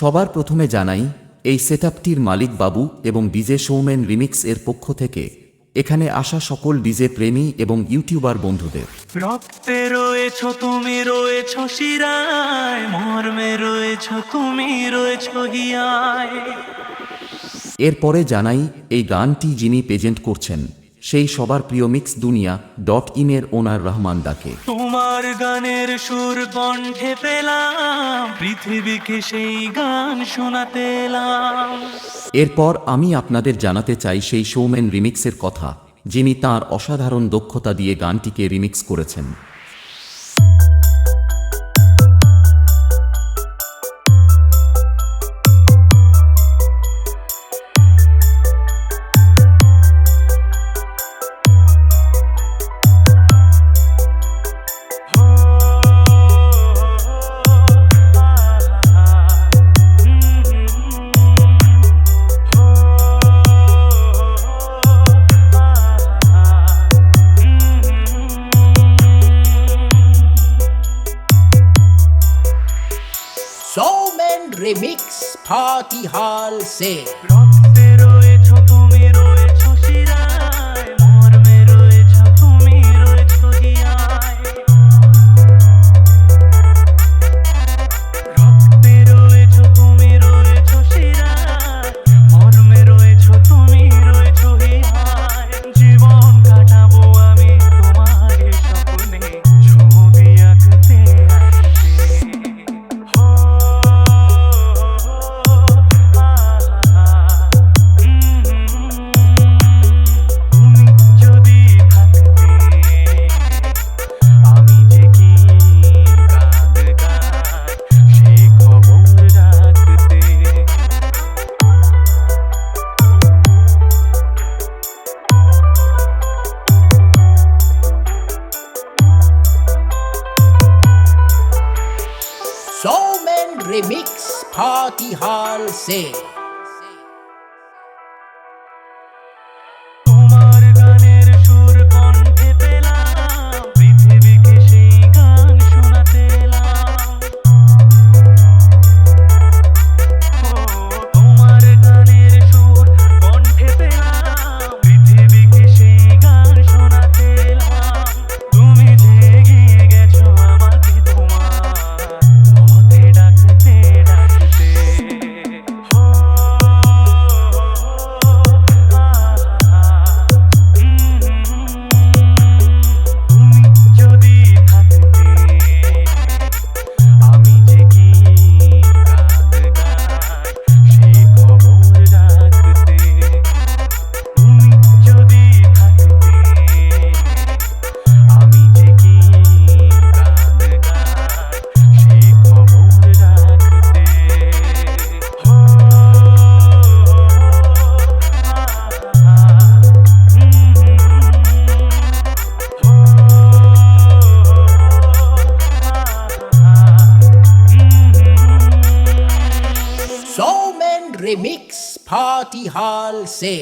সবার প্রথমে জানাই, এই সেটআপটির মালিক বাবু এবং ডিজে সৌমেন রিমিক্স এর পক্ষ থেকে এখানে আসা সকল ডিজে প্রেমী এবং ইউটিউবার বন্ধুদের রক্তে রয়েছ তুমি, রয়েছ শিরায়, মর্মে রয়েছ তুমি, রয়েছ হিয়ায়। এরপরে জানাই, এই গানটি যিনি প্রেজেন্ট করছেন সেই সবার প্রিয় মিক্স দুনিয়া .in এর ওনার রহমান দাকে। তোমার গানের সুর কণ্ঠে পেলাম, পৃথিবীকে সেই গান শোনাতে এলাম। এরপর আমি আপনাদের জানাতে চাই সেই সৌমেন রিমিক্সের কথা, যিনি তাঁর অসাধারণ দক্ষতা দিয়ে গানটিকে রিমিক্স করেছেন। सौमेन रिमिक्स पार्टी हॉल से। রক্তে রয়েছ তুমি, রয়েছ শিরায়, মর্মে রয়েছ তুমি, রয়েছ হিয়ায়। রক্তে রয়েছ তুমি, রয়েছ শিরায়, মর্মে রয়েছ তুমি, রয়েছ হিয়ায়। জীবন কাটাবো আমি তোমার স্বপ্নে, ছবি আঁকতে তুমি যদি থাকতে, আমি যে কি গান গাই সে খবর রাখতে। सौमेन रिमिक्स पार्टी हॉल से। তোমার গানের সুর কণ্ঠে পেলাম, পৃথিবীকে সেই গান শোনাতে এলাম। তোমার গানের সুর কণ্ঠে পেলাম, পৃথিবীকে সেই গান শোনাতে এলাম। তুমি যে এগিয়ে গেছো আমাকে তোমার পথে ডাকতে ডাকতে। তুমি যদি থাকতে, আমি যে কি গান গাই সে খবর রাখতে। তুমি যদি থাকতে, আমি যে কি গান গাই সে খবর রাখতে। सौमेन रिमिक्स पार्टी हॉल से।